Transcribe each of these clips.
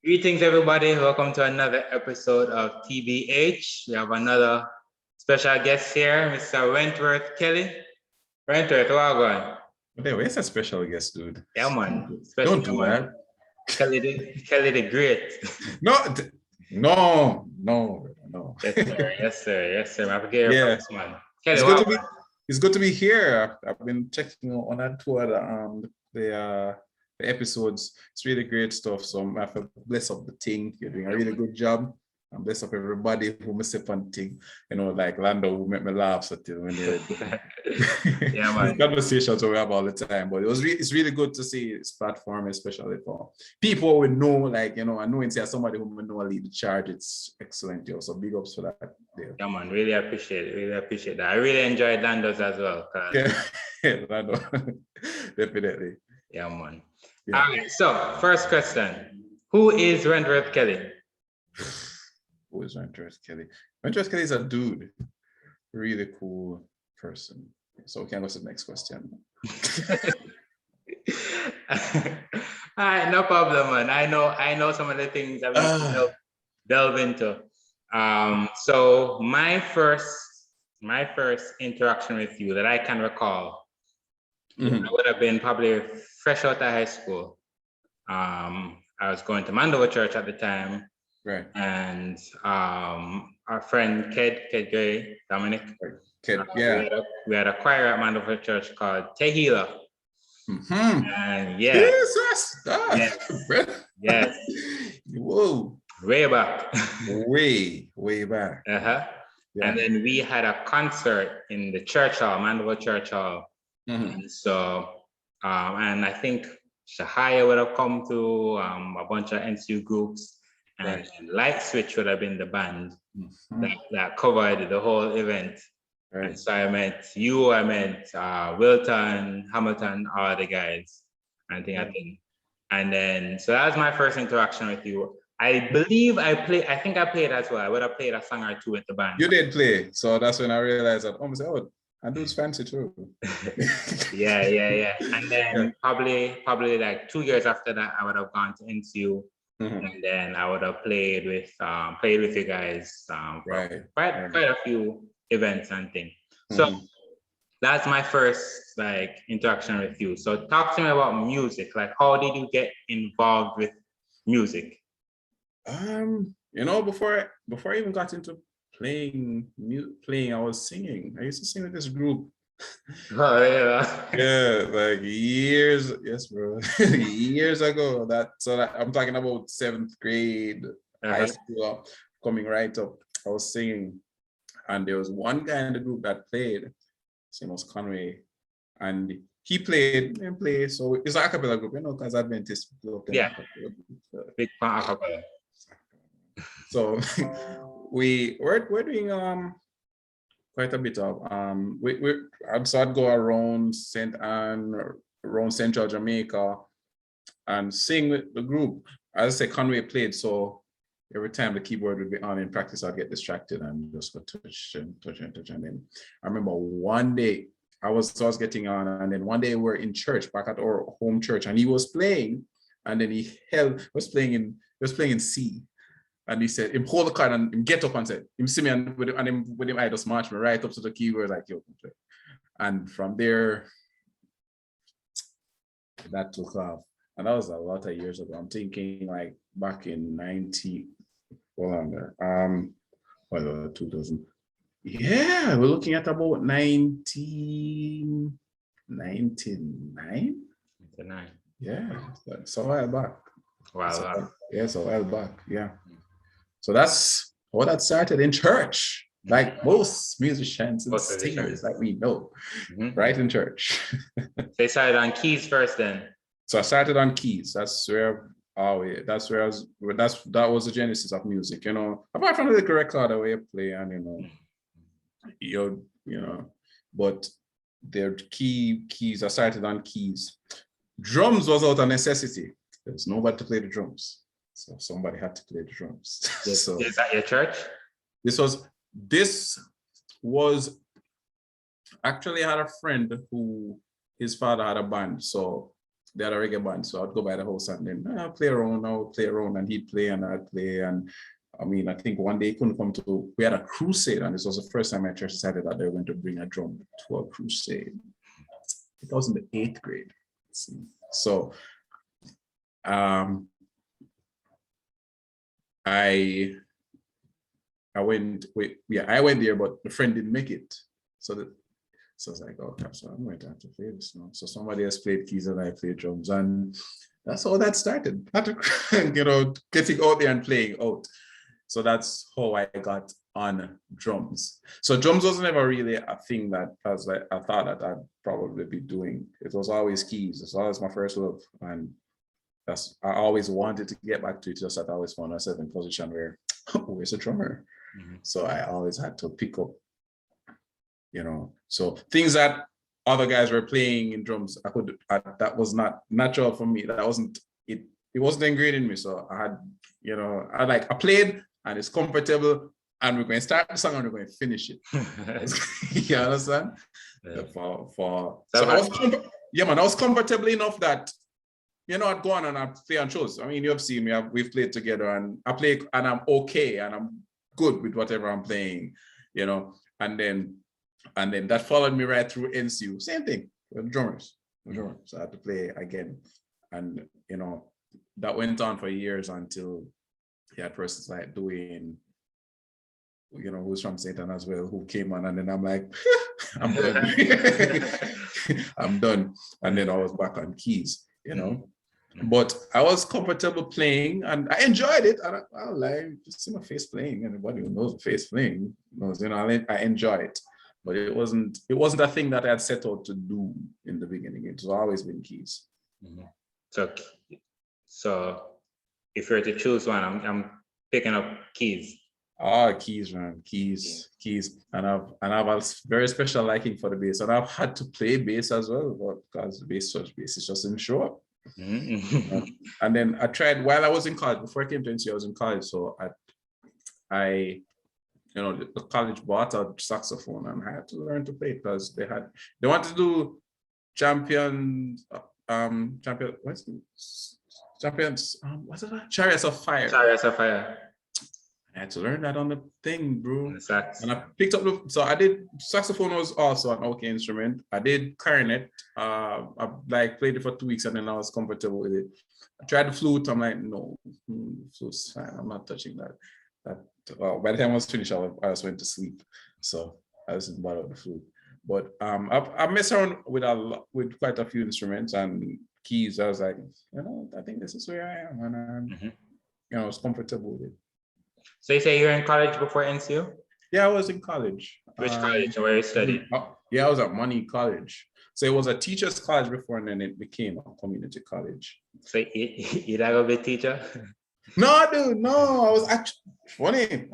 Greetings, everybody. Welcome to another episode of Tbh. We have another special guest here, Mr. Wentworth Kelly. Wentworth, how are you going? Where's a special guest, dude? Yeah, man. Don't do that. Kelly the Great. No. Yes, sir. I forget your Yeah. first man. Kelly, It's good to be here. I've been checking on that tour, the episodes. It's really great stuff. So I feel bless up the thing. You're doing a really good job. And bless up everybody who must step on thing. Like Lando who make me laugh so when you're Yeah, man. These conversations we have all the time. But it's really good to see this platform, especially for people we know, I know it's somebody who we know lead the charge. It's excellent, yo. So big ups for that. Yeah, man. Really appreciate that. I really enjoyed Lando's as well. Yeah, Lando. Definitely. Yeah, man. Yeah. All right, so first question. Who is Wentworth Kelly? Who is Wentworth Kelly? Wentworth Kelly is a dude. Really cool person. So we can go to the next question. All right, no problem, man. I know some of the things I want to delve into. So my first interaction with you that I can recall, I would have been probably fresh out of high school. I was going to Mandover Church at the time. Right. And our friend Ked Gray, Dominic. Ked, yeah. We had a choir at Mandover Church called Tehila. Mm-hmm. And yeah. Jesus. Yes. Whoa. Way back. Way back. Uh-huh. Yeah. And then we had a concert in the church hall, Mandover Church Hall. Mm-hmm. And so, and I think Shahaya would have come to a bunch of NCU groups. And Light Switch would have been the band that covered the whole event. Right. And so I met you, Wilton, Hamilton, all the guys. I think. And then, so that was my first interaction with you. I believe I played as well. I would have played a song or two with the band. You did play. So that's when I realized that, I do fancy too. Yeah. And then probably like 2 years after that, I would have gone to NCU. Mm-hmm. And then I would have played with you guys quite a few events and things. So that's my first interaction with you. So talk to me about music. How did you get involved with music? Before I even got into playing, I was singing. I used to sing with this group. Oh yeah. Yeah, years, yes, bro. Years ago. I'm talking about 7th grade, high school, coming right up. I was singing, and there was one guy in the group that played. His name was Conway, and he played and played. So it's an acapella group, because Adventist. Yeah. Big fan acapella. So we're doing quite a bit of I'd go around St. Anne, around Central Jamaica, and sing with the group. As I say, Conway played, so every time the keyboard would be on in practice, I'd get distracted and just go touch. And then I remember one day I was getting on, and then one day we were in church back at our home church, and he was playing, and then he was playing in C. And he said, him hold the card and him get up and said, him see me and with him I just march me right up to the keyboard yo, play. And from there, that took off. And that was a lot of years ago. I'm thinking back in 2000. Yeah, we're looking at about 1999. 99. Yeah, so a while back. Wow. Yes, a while back. Yeah. So that's how that started in church, like most musicians and singers that we know, right in church. They started on keys first, then. So I started on keys. That was the genesis of music. Apart from the little record that we play and but their keys. I started on keys. Drums was out of necessity. There's nobody to play the drums. So somebody had to play the drums. So is that your church? This was actually, I had a friend who his father had a band. So they had a reggae band, so I'd go by the house and then I'll play around, and he'd play and I'd play. And I mean, I think one day he couldn't come to, we had a crusade, and this was the first time my church decided that they were going to bring a drum to a crusade. It was in the 8th grade. So I went there, but the friend didn't make it. So I was like, okay, so I'm going to have to play this now. So somebody else played keys and I played drums, and that's how that started. Getting out there and playing out. So that's how I got on drums. So drums was never really a thing that I thought that I'd probably be doing. It was always keys. It's always my first love, and I always wanted to get back to it. Just that I always found myself in a position where where's a drummer? Mm-hmm. So I always had to pick up, so things that other guys were playing in drums, that was not natural for me. That wasn't it. It wasn't ingrained in me. So I had, I played and it's comfortable, and we're going to start the song and we're going to finish it. You understand? Yeah. I was comfortable enough that, I'd go on and I'd play on shows. I mean, you've seen me, we've played together, and I play and I'm okay and I'm good with whatever I'm playing, and then that followed me right through NCU. Same thing with the drummers. So I had to play again. And, that went on for years until you had persons like doing, who's from Satan as well, who came on, and then I'm like, I'm done. I'm done. And then I was back on keys, But I was comfortable playing and I enjoyed it. And I like just see my face playing. Anybody who knows face playing knows, I enjoy it. But it wasn't a thing that I had set out to do in the beginning. It's always been keys. Mm-hmm. So if you're to choose one, I'm picking up keys. Keys, man, keys. And I've a very special liking for the bass. And I've had to play bass as well, because the bass is just didn't show up. Mm-hmm. And then I tried while I was in college. Before I came to NC, I was in college. So I the college bought a saxophone, and I had to learn to play because they wanted to do champions. What's it? Chariots of Fire. I had to learn that on the thing, bro. And I picked up so I did, saxophone was also an okay instrument. I did clarinet. I played it for 2 weeks and then I was comfortable with it. I tried the flute. I'm like, no, flute's fine. I'm not touching that. By the time I was finished, I just went to sleep. So I wasn't bothered with the flute. But I messed around with quite a few instruments and keys. I was like, I think this is where I am, and I was comfortable with it. So you say you're in college before NCU? Yeah, I was in college. Which college and where you studied? Yeah, I was at Money College. So it was a teacher's college before, and then it became a community college. So you that go be a teacher? No, dude, no. I was actually funny.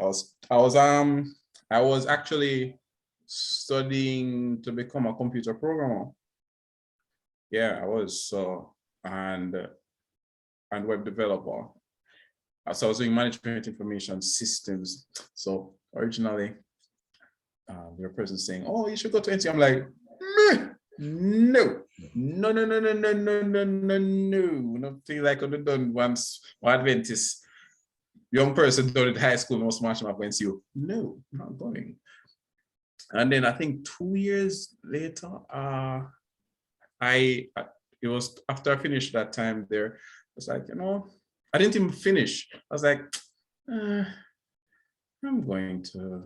I was actually studying to become a computer programmer. Yeah, I was and web developer. So I was doing management information systems. So originally, there were persons saying, "Oh, you should go to NC." I'm like, no. Nothing like I've done once. One Adventist young person done at high school, no smash them up against you. No, I'm not going. And then I think 2 years later, it was after I finished that time there, I was like, I didn't even finish. I was like, I'm going to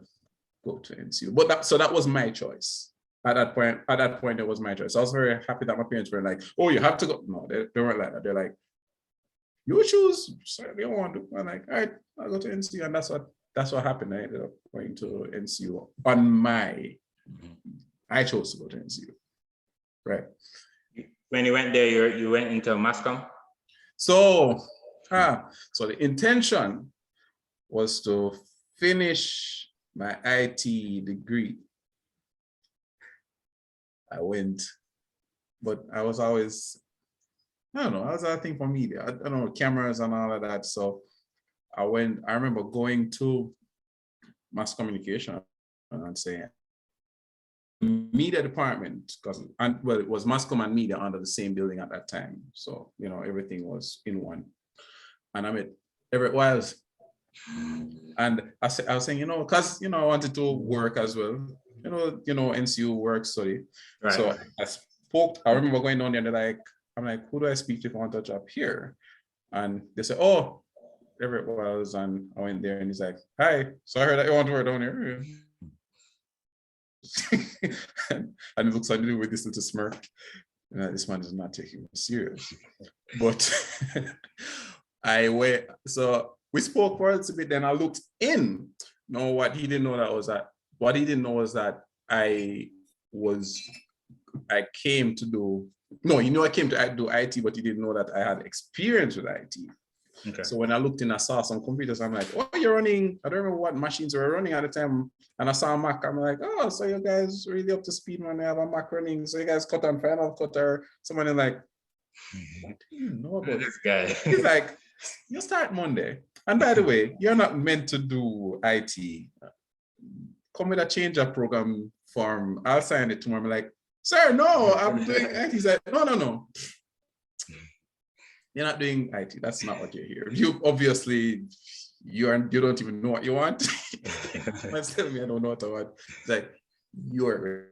go to NCU. But that was my choice. At that point, it was my choice. I was very happy that my parents were like, "Oh, you have to go." No, they weren't like that. They're like, "You choose." Sorry, they don't want to. I'm like, "All right, I'll go to NCU," and that's what happened. I ended up going to NCU I chose to go to NCU. Right. When you went there, you went into mass comm? So the intention was to finish my IT degree. I went, but I was always, I don't know, I was a thing for media. I don't know, cameras and all of that. So I remember going to mass communication and saying, media department, it was mass comm and media under the same building at that time. So, everything was in one. And I met Everett Wiles. And I was saying, because, I wanted to work as well. NCU work study. Right. So I remember going down there and I'm like, who do I speak to if I want a job here? And they said, oh, Everett Wiles. And I went there and he's like, hi, so I heard that you want to work down here. And it looks like me with this little smirk. This man is not taking me serious. But so we spoke for a little bit, then I looked in. No, what he didn't know was that I came to do IT, but he didn't know that I had experience with IT. Okay. So when I looked in, I saw some computers. I'm like, oh, you're running, I don't remember what machines were running at the time. And I saw a Mac. I'm like, oh, so you guys really up to speed, man. They have a Mac running. So you guys cut on Final Cut, or someone is like, what do you know about this guy? He's like, you start Monday. And by the way, you're not meant to do IT. Come with a change of program form. I'll sign it tomorrow. I'm like, sir, no, I'm doing IT. He's like, no. You're not doing IT. That's not what you're here. You obviously, you don't even know what you want. That's telling me I don't know what I want. It's like, you're.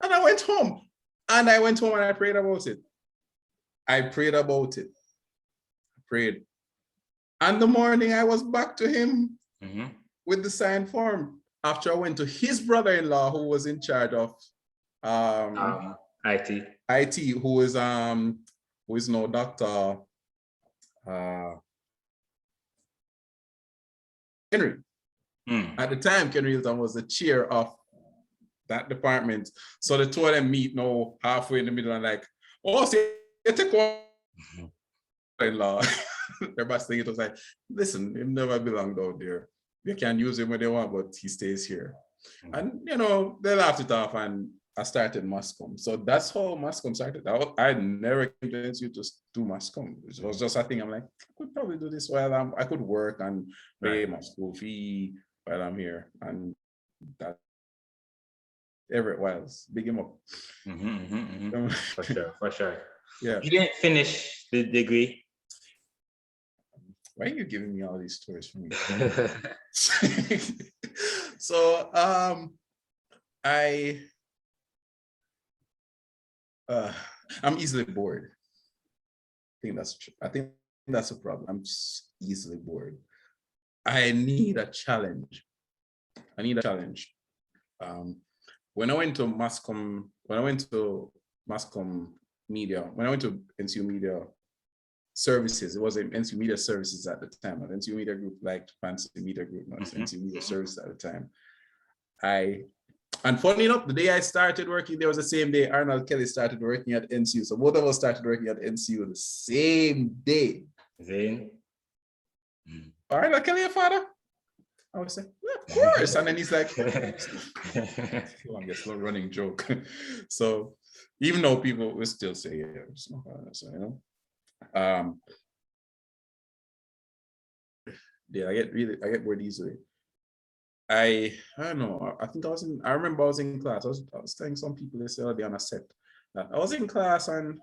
And I went home. And I prayed about it. I prayed. And the morning I was back to him with the signed form. After I went to his brother-in-law, who was in charge of IT, who is now Dr. Henry. At the time, Ken Hilton was the chair of that department. So the two of them meet now halfway in the middle and like, oh, see, you take one in-law. Everybody's thinking it was like, listen, he never belonged out there. They can use him when they want, but he stays here. And, they laughed it off and I started Mascom. So that's how Mascom started. I never convinced you to do Mascom. It was just a thing. I'm like, I could probably do this while I could work and pay my school fee while I'm here. And that Everett Wiles, big him up. For sure. Yeah. You didn't finish the degree. Why are you giving me all these stories from me? So I'm easily bored. I think that's a problem. I'm just easily bored. I need a challenge. When I went to Mascom Media, when I went to NCU Media Services, it wasn't NCU Media Services at the time. At NCU Media Group, like Fancy Media Group, not NCU Media Services at the time. And funny enough, the day I started working there was the same day Arnold Kelly started working at NCU. So both of us started working at NCU the same day. Zane? Arnold Kelly, your father? I would say, yeah, of course. And then he's like, I guess a running joke. So even though people will still say, yeah, it's not bad, so, yeah, I get bored easily. I don't know. I remember I was in class. I was telling some people this earlier on a set. I was in class and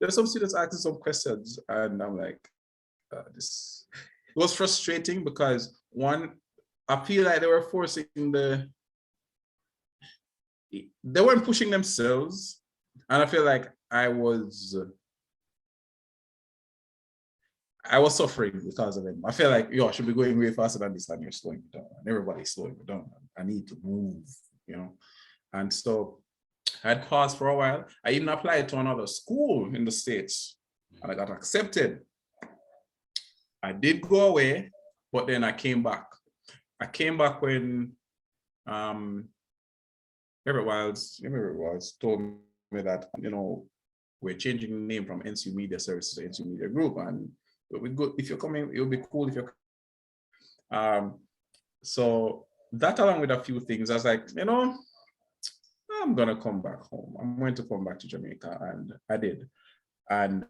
there were some students asking some questions, and I'm like, this. It was frustrating because one, I feel like they were they weren't pushing themselves, and I feel like I was suffering because of them. I feel like, I should be going way faster than this, and you're slowing me down. And everybody's slowing me down. I need to move, And so I had paused for a while. I even applied to another school in the States, and I got accepted. I did go away, but then I came back. I came back when Everett Wiles told me that, we're changing the name from NCU Media Services to NCU Media Group, and it would be good if you're coming. It would be cool if you're. So that, along with a few things, I was like, I'm gonna come back home. I'm going to come back to Jamaica, and I did. And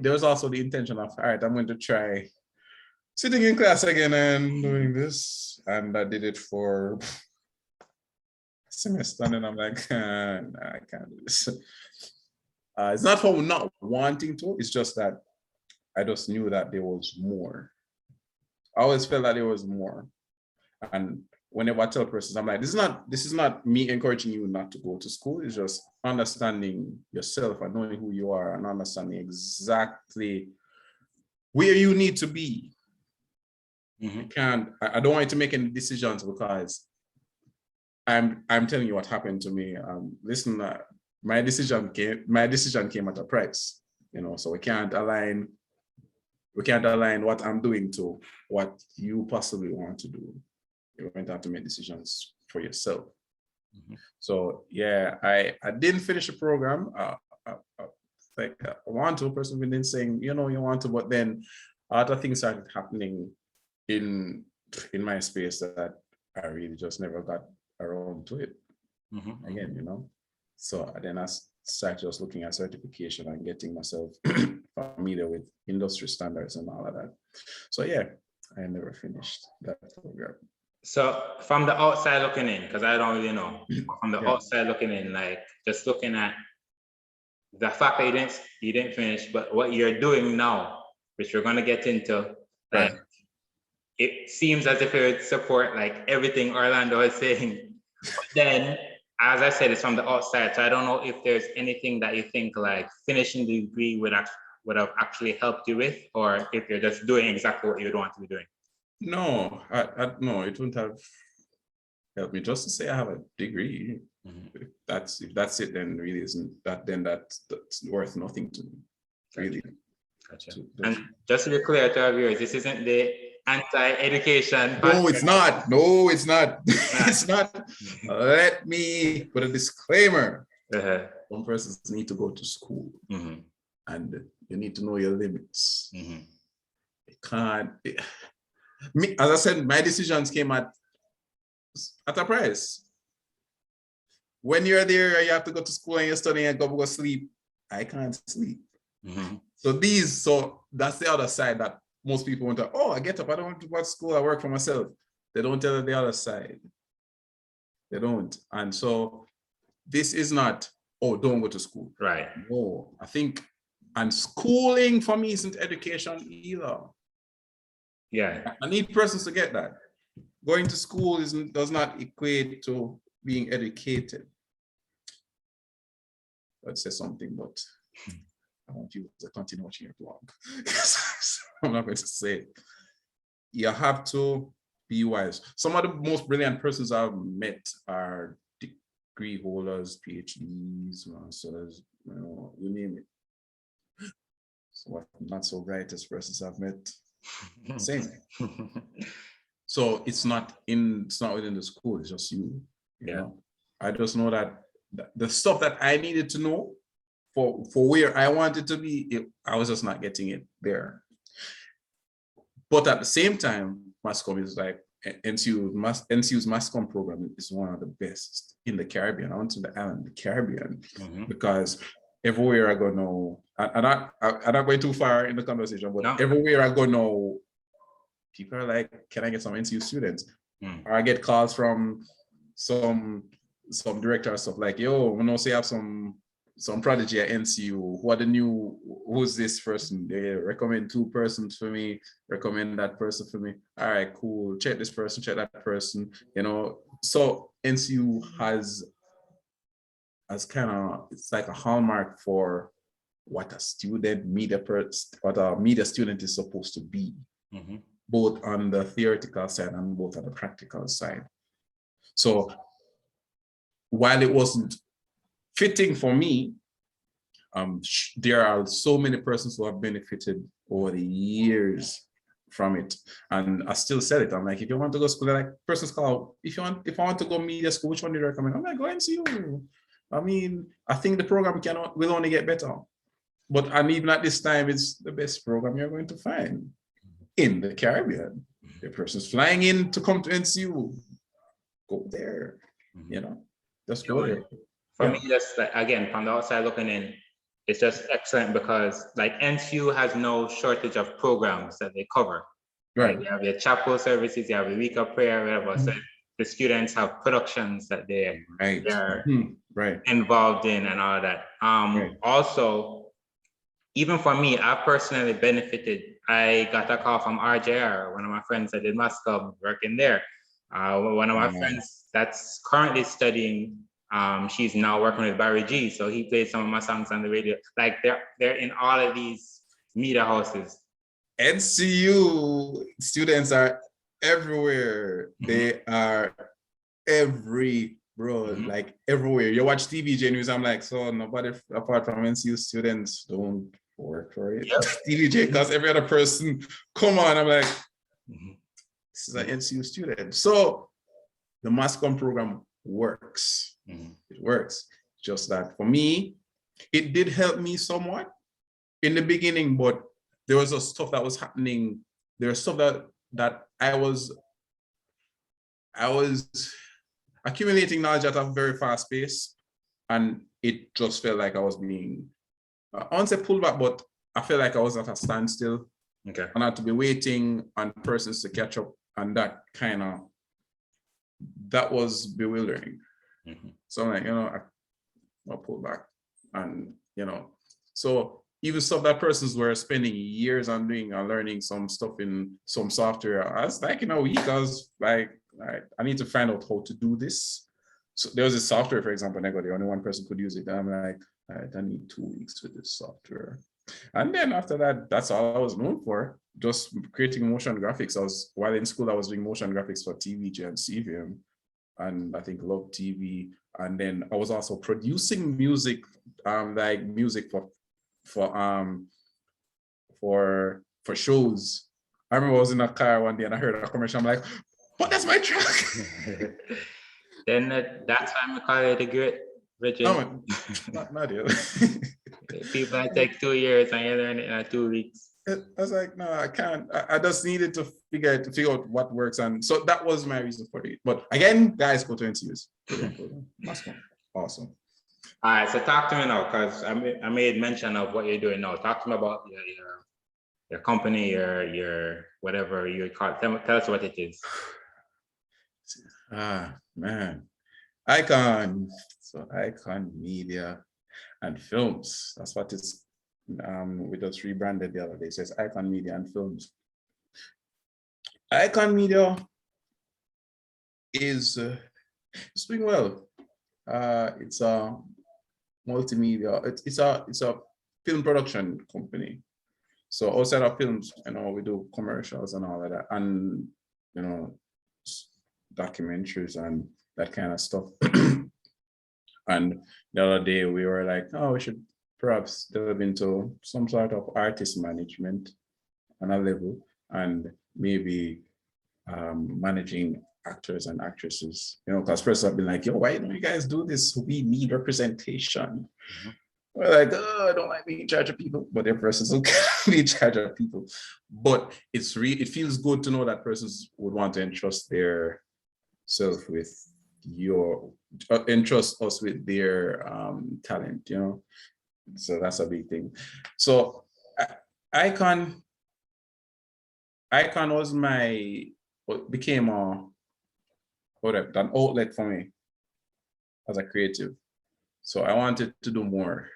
there was also the intention of, all right, I'm going to try sitting in class again and doing this, and I did it for semester, and then I'm like, nah, I can't do this. It's not for not wanting to, it's just that I just knew that there was more. I always felt that there was more. And whenever I tell persons, I'm like, this is not me encouraging you not to go to school. It's just understanding yourself and knowing who you are and understanding exactly where you need to be. I don't want you to make any decisions because I'm telling you what happened to me. Listen, my decision came at a price, so we can't align what I'm doing to what you possibly want to do. You're going to have to make decisions for yourself. So yeah, I didn't finish the program. Like I want to, person been saying, you want to, but then other things started happening in my space that I really just never got around to it. Again, So then I started just looking at certification and getting myself familiar with industry standards and all of that. So yeah, I never finished that program. So from the outside looking in, because I don't really know, from the outside looking in, like just looking at the fact that you didn't finish, but what you're doing now, which we're going to get into, like it seems as if it would support like everything Orlando is saying. But then, as I said, it's from the outside, so I don't know if there's anything that you think like finishing the degree would have actually helped you with, or if you're just doing exactly what you'd want to be doing. No, no, it wouldn't have helped me. Just to say I have a degree, if that's it, then really isn't that. Then that's worth nothing to me, really. Gotcha. And just to be clear to our viewers, this isn't the anti-education. No, it's not. No, it's not. It's not. Let me put a disclaimer. Some persons need to go to school, and you need to know your limits. It can't. As I said, my decisions came at a price. When you're there, you have to go to school and you're studying and go sleep. I can't sleep. So that's the other side that most people want to, I get up, I don't want to go to school, I work for myself. They don't tell the other side. They don't. And so this is not, don't go to school. Right. No, I think, and schooling for me isn't education either. Yeah. I need persons to get that. Going to school does not equate to being educated. I'd say something, but I want you to continue watching your blog. I'm not going to say it. You have to be wise. Some of the most brilliant persons I've met are degree holders, PhDs, masters, you name it. So not so brightest persons I've met. Same. So it's not within the school, it's just you. You know? I just know that the stuff that I needed to know for where I wanted to be, I was just not getting it there. But at the same time, mass comm is like NCU's mass comm program is one of the best in the Caribbean. I went to the island, the Caribbean, because everywhere I go now, I'm not going too far in the conversation, but everywhere I go now, people are like, can I get some NCU students? Or I get calls from some director or stuff like, yo, we know say you have some prodigy at NCU. Who's this person? They recommend 2 persons for me, recommend that person for me. All right, cool. Check this person, check that person. So NCU has kind of, it's like a hallmark for what a media student is supposed to be, both on the theoretical side and both on the practical side. So while it wasn't fitting for me, there are so many persons who have benefited over the years from it. And I still said it. I'm like, if you want to go to school, like persons call, if I want to go media school, which one do you recommend? I'm like, go NCU. I mean, I think the program will only get better. But even at this time, it's the best program you're going to find in the Caribbean. The person's flying in to come to NCU. Go there, just go there. For me, just like, again, from the outside looking in, it's just excellent because like NCU has no shortage of programs that they cover. Right. Like, you have your chapel services, you have a week of prayer, whatever. So the students have productions that they're right. involved in and all that. Also, even for me, I personally benefited. I got a call from RJR, one of my friends that did Mass Club, working there. One of my friends that's currently studying, she's now working with Barry G. So he plays some of my songs on the radio. Like they're in all of these media houses. NCU students are everywhere. They are like everywhere. You watch TBJ news, I'm like, so nobody apart from NCU students don't work for it. Yep. TBJ, because every other person, come on, I'm like, this is an NCU student. So the Mass Comm program works. It works. Just that for me, it did help me somewhat in the beginning, but there was a stuff that was happening. There was stuff that I was accumulating knowledge at a very fast pace, and it just felt like I was being, I won't say pulled back, but I felt like I was at a standstill. Okay. And I had to be waiting on persons to catch up, and that was bewildering. So I'm like, I'll pull back, and so even stuff that persons were spending years on doing or learning some stuff in some software, I was like, in a week, I was like, I need to find out how to do this. So there was a software, for example, the only one person could use it. And I'm like, all right, I need 2 weeks with this software. And then after that, that's all I was known for, just creating motion graphics. While in school, I was doing motion graphics for TVJ and CVM, and I think Love TV. And then I was also producing music, like music for shows. I remember I was in a car one day and I heard a commercial. I'm like, but that's my track. Then that time we call it a great Richard. No, not yet. People that take 2 years and you learn it in 2 weeks. I was like, no, I can't. I just needed to figure out what works. And so that was my reason for it. But again, guys, go to NCUs. Awesome. All right, so talk to me now, because I made mention of what you're doing now. Talk to me about your company, your whatever you call it. Tell us what it is. Man, iKon. So iKon Media and Films. That's what it's. We just rebranded the other day. It says iKon Media and Films. iKon Media is it's doing well. It's a multimedia. It's a film production company. So outside of films, we do commercials and all of that, and documentaries and that kind of stuff. And the other day we were like, oh, we should perhaps delve into some sort of artist management on a level, and maybe managing actors and actresses, because first I've been like, yo, why don't you guys do this? We need representation. We're like, oh, I don't like being in charge of people, but their persons don't be in charge of people. But it feels good to know that persons would want to entrust their self with entrust us with their talent, So that's a big thing. So iKon was became an outlet for me as a creative. So I wanted to do more.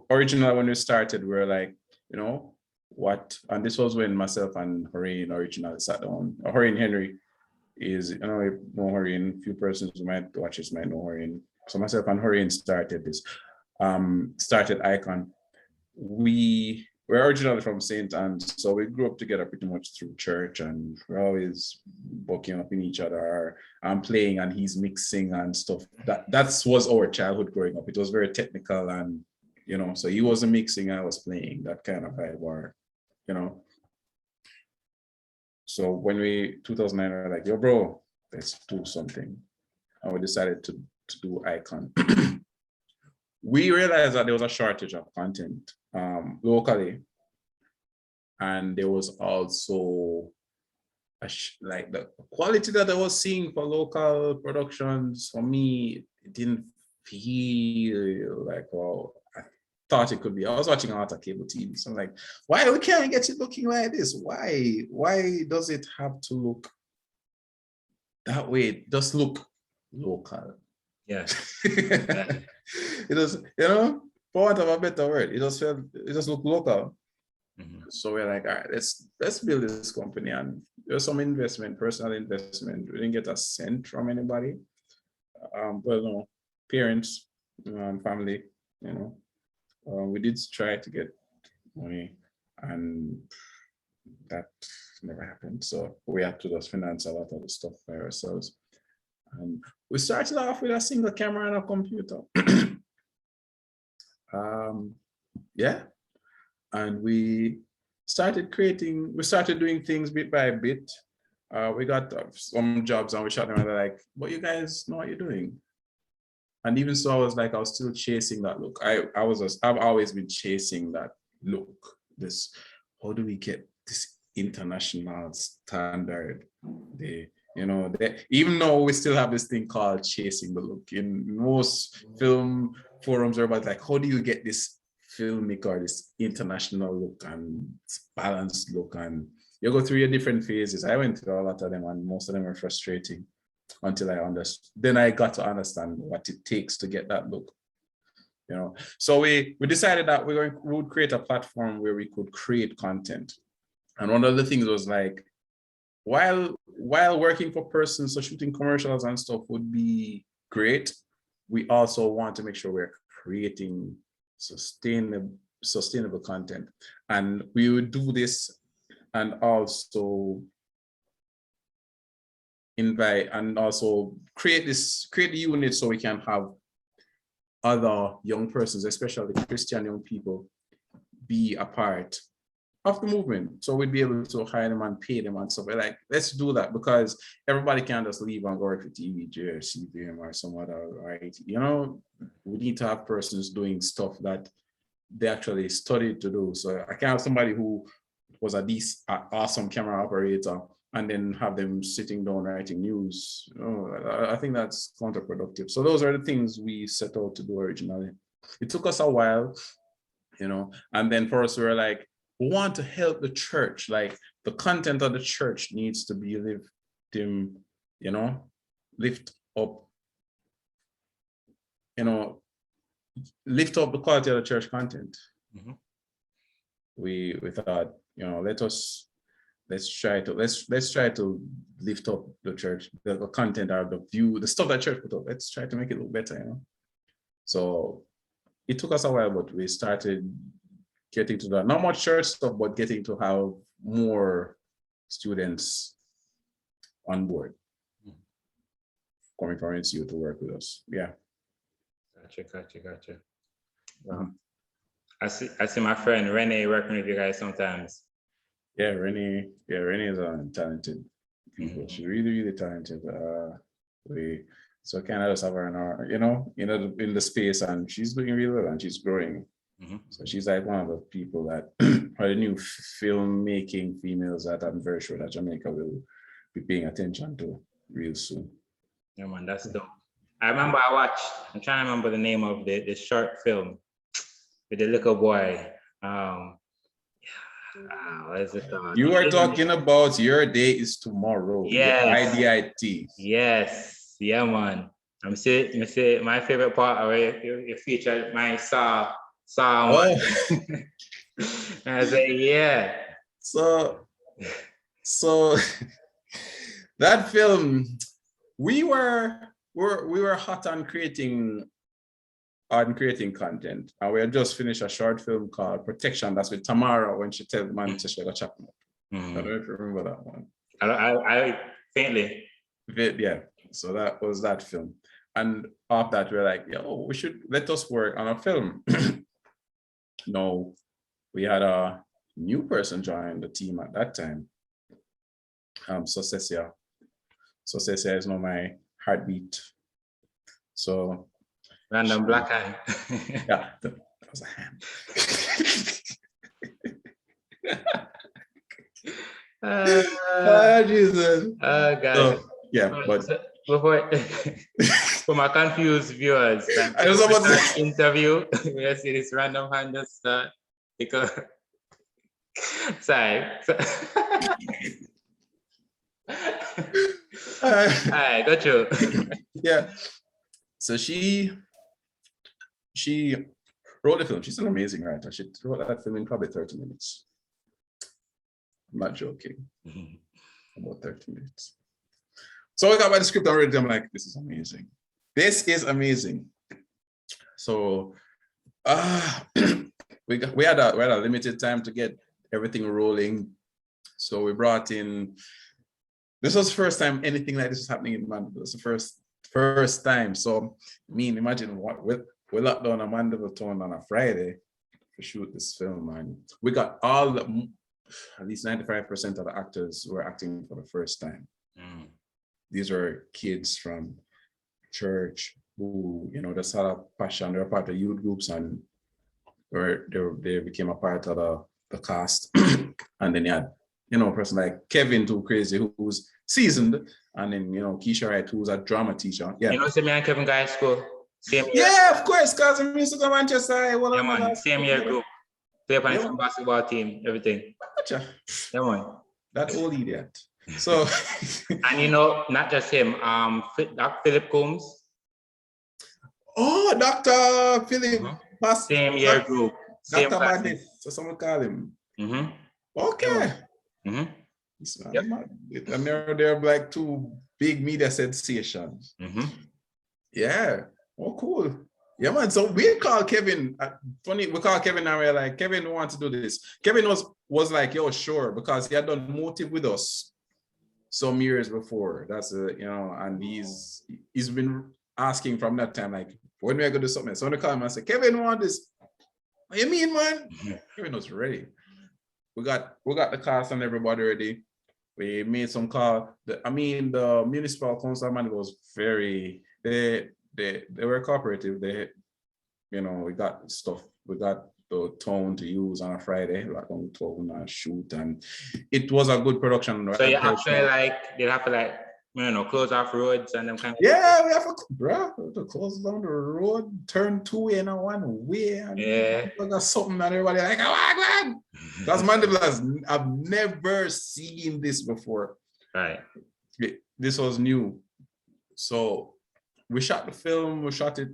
Originally, when we started, we were like, what? And this was when myself and Horain originally sat down. Horain Henry is, know Horain. Few persons who might watch this might know Horain. So myself and Horain started this. Started iKon. We were originally from St. Anne's, so we grew up together pretty much through church, and we're always bucking up in each other. I'm playing and he's mixing and stuff. That was our childhood growing up. It was very technical, and so he wasn't mixing, I was playing, that kind of vibe, or So when 2009, we were like, yo, bro, let's do something, and we decided to do iKon. We realized that there was a shortage of content locally, and there was also like the quality that I was seeing for local productions. For me, it didn't feel like how I thought it could be. I was watching a lot of cable TV, so I'm like, why we can't get it looking like this? Why does it have to look that way it just look local. Yeah. It does, for want of a better word, it just look local. So we're like, all right, let's build this company, and there's some investment, personal investment. We didn't get a cent from anybody. But no, parents, family, we did try to get money, and that never happened. So we had to just finance a lot of the stuff by ourselves. And we started off with a single camera and a computer. Yeah. And we started doing things bit by bit. We got some jobs and we shot them and they're like, but you guys know what you're doing. And even so, I was still chasing that look. I've always been chasing that look. How do we get this international standard? Even though we still have this thing called chasing the look. In most film forums are about like, how do you get this filmmaker, this international look and balanced look? And you go through your different phases. I went through a lot of them and most of them were frustrating until I understood. Then I got to understand what it takes to get that look. So we decided that we would create a platform where we could create content. And one of the things was like, while working for persons, so shooting commercials and stuff would be great, we also want to make sure we're creating sustainable content. And we would do this and also invite and also create the unit so we can have other young persons, especially Christian young people, be a part of the movement. So we'd be able to hire them and pay them and stuff. We're like, let's do that, because everybody can't just leave and go work for TBH or CBM or some other, right? We need to have persons doing stuff that they actually studied to do. So I can't have somebody who was awesome camera operator and then have them sitting down writing news. I think that's counterproductive. So those are the things we set out to do originally. It took us a while, and then for us, we were like, we want to help the church. Like the content of the church needs to be lift up, lift up the quality of the church content. We thought, let's try to lift up the church, the content or the view, the stuff that church put up. Let's try to make it look better, So it took us a while, but we started getting to that. Not much church stuff, but getting to have more students on board coming from NCU to work with us. Yeah. Gotcha. I see my friend Renee working with you guys sometimes. Yeah, Renee is talented people. She's really, really talented. So kind of just have her in our, in the space, and she's doing really well and she's growing. So she's like one of the people that are the new filmmaking females that I'm very sure that Jamaica will be paying attention to real soon. Yeah, man, that's dope. I remember I'm trying to remember the name of the short film with the little boy. What is it called? You are talking about Your Day Is Tomorrow. Yes. IDIT. Yes. Yeah, man. I'm say my favorite part where you featured my song. I say, yeah. So that film, we were hot on creating content, and we had just finished a short film called Protection. That's with Tamara when she tells man to shut up. I don't know if you remember that one. I faintly. Yeah. So that was that film, and after that we're like, we should let us work on a film. No, we had a new person join the team at that time. Successia is now my heartbeat. So random black eye. Yeah, that was a hand. Jesus. Oh God. So, yeah, but before for my confused viewers, I was about to interview. We see this random hand just start because sorry. Alright, got you. Yeah. So she wrote the film. She's an amazing writer. She wrote that film in probably 30 minutes. I'm not joking. About 30 minutes. So I got my script already. I'm like, this is amazing. This is amazing. So we had a limited time to get everything rolling. So we brought in, this was the first time anything like this was happening in Mandeville. It was the first time. So imagine what we locked down a Mandeville town on a Friday to shoot this film, and we got at least 95% of the actors were acting for the first time. These are kids from church who, just had a passion. They were part of youth groups, and they became a part of the cast. And then you had, a person like Kevin, too crazy, who's seasoned, and then Keisha Wright, who's a drama teacher. Yeah. Me and Kevin guy school. Same year. Yeah, of course, because we used to go to Manchester. Yeah, man. Same year group. Play on some basketball team, everything. Gotcha. Yeah, man. That old idiot. So and not just him, Philip Combs. Oh, Dr. Philip. Same year group. Same Dr. Bandit, so someone call him. Okay. Yep. And they're like two big media sensations. Yeah. Oh, cool. Yeah, man. So we call Kevin. Funny, we call Kevin and we're like, Kevin wants to do this. Kevin was like, yo, sure, because he had done Motive with us some years before. That's and he's been asking from that time, like, when we are gonna do something. So when I call him, I say, Kevin want this. What you mean, man? Kevin was ready. We got the cast and everybody ready. We made some call. The municipal council man was very. They were cooperative. We got stuff. We got the town to use on a Friday, like on town and shoot, and it was a good production. So you actually they have to close off roads and them kind of. Yeah, we have to close down the road, turn two in and one way, and we got something that everybody like, oh my God, that's Mandeville. I've never seen this before. Right. This was new, so. We shot the film, we shot it,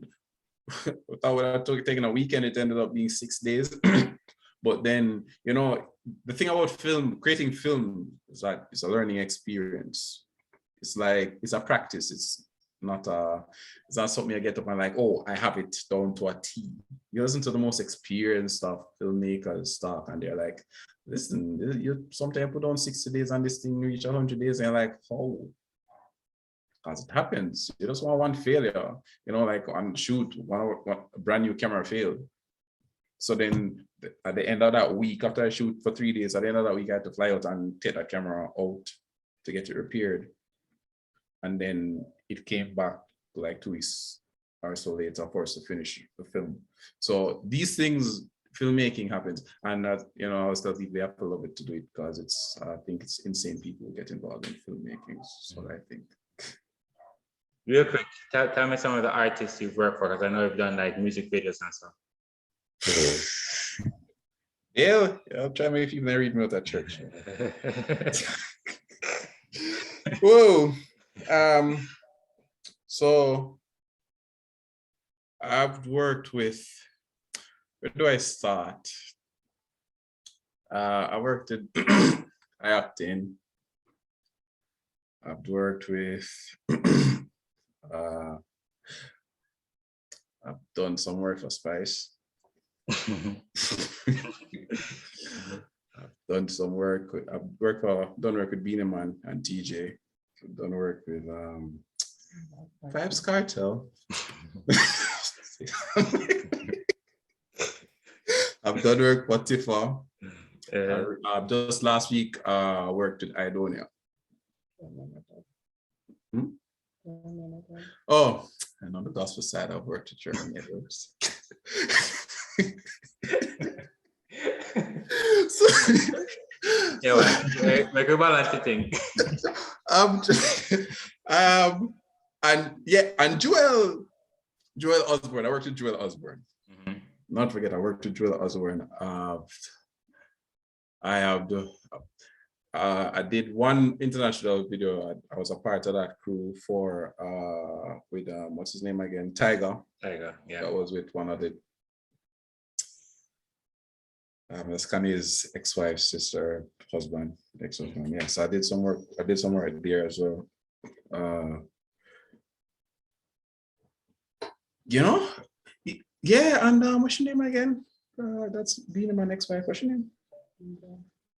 we thought we had taken a weekend, it ended up being 6 days. But then, the thing about creating film is that it's a learning experience. It's like, it's a practice. It's not something I get up and like, oh, I have it down to a T. You listen to the most experienced filmmakers stuff, and they're like, listen, you sometimes put on 60 days and this thing reach 100 days, and you're like, oh. Because it happens. You just want one failure, like on shoot, one brand new camera failed. So then at the end of that week, after I shoot for 3 days, at the end of that week, I had to fly out and take that camera out to get it repaired. And then it came back like 2 weeks or so later for us to finish the film. So these things, filmmaking happens. And I was still deeply have to love it to do it, because I think it's insane people get involved in filmmaking. So I think. Real quick, tell me some of the artists you've worked for, because I know you've done like music videos and stuff. Yeah, I'll try me if you can read me out at church. Whoa. So I've worked with, where do I start? I worked at I-Octane. I've worked with I've done some work for Spice. I've done some work with, done work with Beanie Man and TJ. I've done work with Vibes Cartel. I've done work for Tifa. Just last week, worked with Idonia. Oh, and on the gospel side, I've worked with German networks. Make a balance the thing. And Joel Osborne. I worked with Joel Osborne. Not forget, I worked with Joel Osborne. I did one international video. I was a part of that crew for with what's his name again? Tiger. Yeah. That was with one of the that's Kanye's ex-wife's sister, husband, ex-husband. Yes, I did some work. I did some work there as well. You know, yeah, and what's your name again? That's being my ex-wife. What's your name?